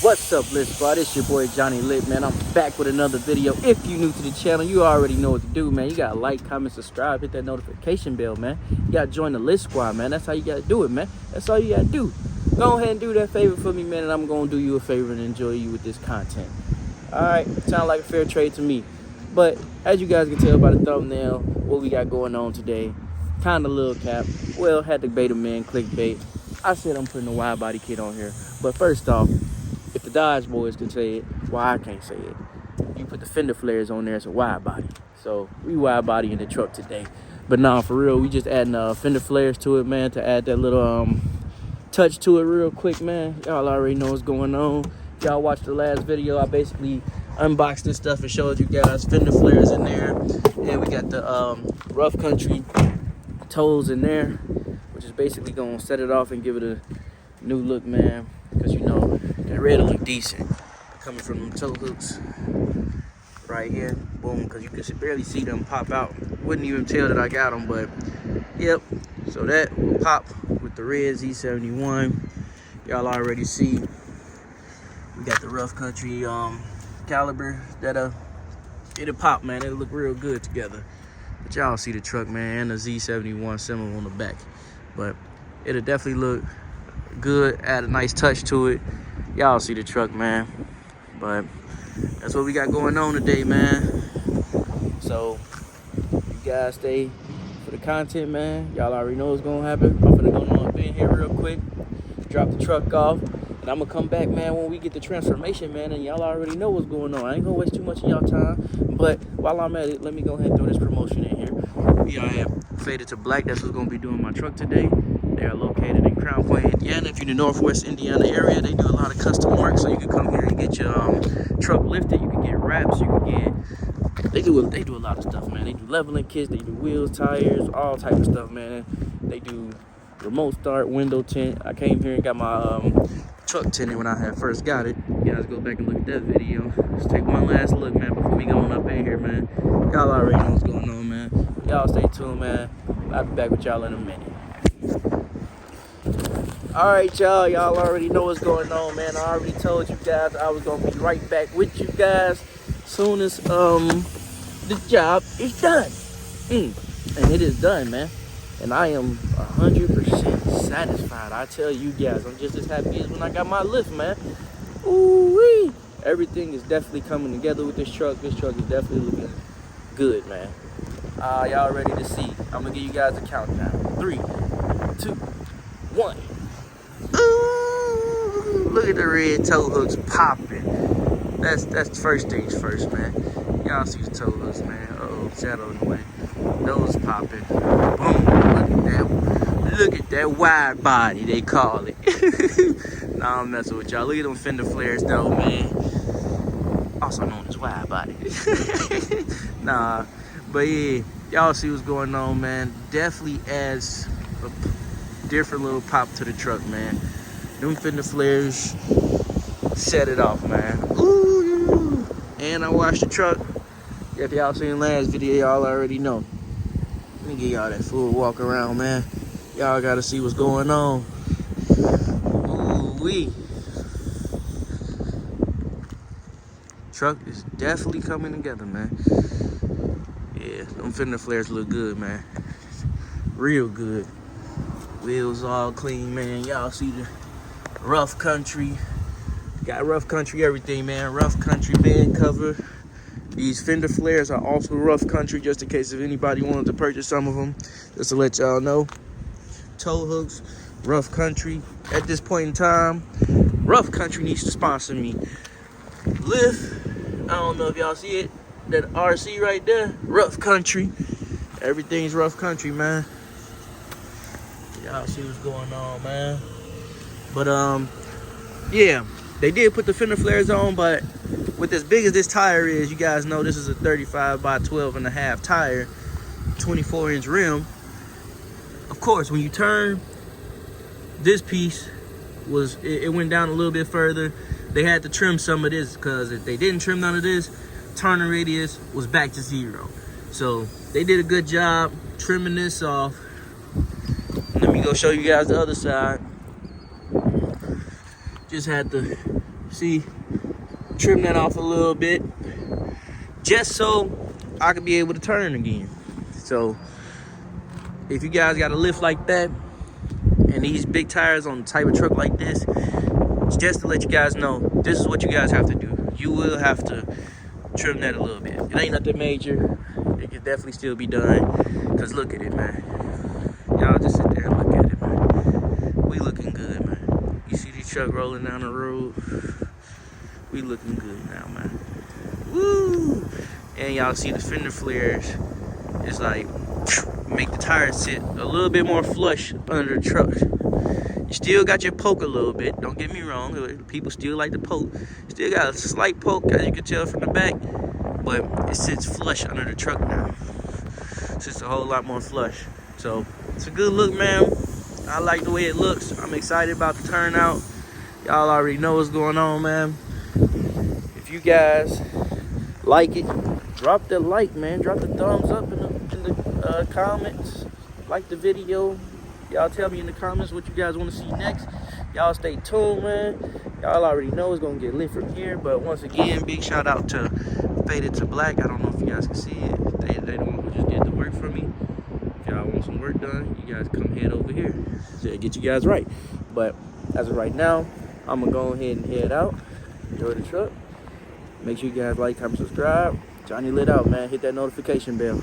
What's up, Lit Squad? It's your boy Johnny Lit, man. I'm back with another video. If you're new to the channel, you already know what to do, man. You gotta like, comment, subscribe, hit that notification bell, man. You gotta join the Lit Squad, man. That's how you gotta do it, man. That's all you gotta do. Go ahead and do that favor for me, man, and I'm gonna do you a favor and enjoy you with this content. Alright, sound like a fair trade to me. But as you guys can tell by the thumbnail, what we got going on today, kinda little cap. Well, had to bait him in, clickbait. I said I'm putting a wide body kit on here. But first off, if the Dodge boys can say it, why I can't say it? You put the fender flares on there, it's a wide body. So we wide body in the truck today. But nah, for real, we just adding fender flares to it, man, to add that little touch to it real quick, man. Y'all already know what's going on. Y'all watched the last video. I basically unboxed this stuff and showed you guys fender flares in there. And we got the rough country toes in there, which is basically gonna set it off and give it a new look, man. Because you know, that red will look decent coming from them toe hooks right here. Boom, because you can barely see them pop out. Wouldn't even tell that I got them, but yep. So that will pop with the red Z71. Y'all already see. We got the rough country caliber that'll pop, man. It'll look real good together. But y'all see the truck, man, and the Z71 symbol on the back. But it'll definitely look good, add a nice touch to it. Y'all see the truck, man. But that's what we got going on today, man. So you guys stay for the content, man. Y'all already know what's gonna happen. I'm gonna go up in here real quick, drop the truck off, and I'm gonna come back, man, when we get the transformation, man, and y'all already know what's going on. I ain't gonna waste too much of y'all time, but while I'm at it, let me go ahead and throw this promotion in here. We are Faded to Black. That's what's gonna be doing my truck today. They are located in Crown Point, Indiana. If you're in the Northwest Indiana area, they do a lot of custom work, so you can come here and get your truck lifted. You can get wraps. You can get. They do a lot of stuff, man. They do leveling kits. They do wheels, tires, all type of stuff, man. They do remote start, window tint. I came here and got my truck tinted when I had first got it. You guys go back and look at that video. Let's take one last look, man, before we go on up in here, man. Y'all already know what's going on, man. Y'all stay tuned, man. I'll be back with y'all in a minute. Alright, y'all already know what's going on, man. I already told you guys I was gonna be right back with you guys soon as the job is done. And it is done, man. And I am 100% satisfied. I tell you guys, I'm just as happy as when I got my lift, man. Ooh-wee. Everything is definitely coming together with this truck. This truck is definitely looking good, man. Y'all ready to see? I'm gonna give you guys a countdown. 3, 2, 1. Ooh, look at the red toe hooks popping. That's first things first, man. Y'all see the toe hooks, man. Uh-oh, shadow in the way. Those popping. Boom. Look at that wide body, they call it. Nah, I'm messing with y'all. Look at them fender flares though, man. Also known as wide body. Nah, but yeah, y'all see what's going on, man. Definitely adds a different little pop to the truck, man. Them fender flares set it off, man. Ooh. And I washed the truck. If y'all seen the last video, y'all already know. Let me give y'all that full walk around, man. Y'all gotta see what's going on. Ooh-wee. Truck is definitely coming together, man. Yeah, them fender flares look good, man. Real good. Wheels all clean, man. Y'all see the rough country. Got rough country everything, man. Rough country bed cover. These fender flares are also rough country, just in case if anybody wanted to purchase some of them. Just to let y'all know. Toe hooks, rough country. At this point in time, rough country needs to sponsor me. Lift, I don't know if y'all see it. That RC right there, rough country. Everything's rough country, man. Y'all see what's going on, man. But yeah, they did put the fender flares on, but with as big as this tire is, you guys know this is a 35 by 12.5 tire, 24-inch rim. Of course, when you turn, this piece it went down a little bit further. They had to trim some of this, because if they didn't trim none of this, turning radius was back to 0. So they did a good job trimming this off. Let me go show you guys the other side. Just had to See, trim that off a little bit, just so I can be able to turn again. So if you guys got a lift like that and these big tires on the type of truck like this, it's just to let you guys know, this is what you guys have to do. You will have to trim that a little bit. It ain't nothing major. It can definitely still be done. Cause look at it, man. Y'all just sit there and look at it, man. We looking good, man. You see the truck rolling down the road? We looking good now, man. Woo! And y'all see the fender flares. It's like, make the tires sit a little bit more flush under the truck. You still got your poke a little bit. Don't get me wrong. People still like to poke. Still got a slight poke, as you can tell from the back. But it sits flush under the truck now. It sits a whole lot more flush. So, it's a good look, man. I like the way it looks. I'm excited about the turnout. Y'all already know what's going on, man. If you guys like it, drop the like, man. Drop the thumbs up in the comments. Like the video. Y'all tell me in the comments what you guys want to see next. Y'all stay tuned, man. Y'all already know it's gonna get lit from here. But once again, big shout out to Faded to Black. I don't know if you guys can see it. They the one who just did the work for me. If y'all want some work done, you guys come head over here. So get you guys right. But as of right now, I'm gonna go ahead and head out. Enjoy the truck. Make sure you guys like, comment, subscribe. Johnny lit out, man. Hit that notification bell.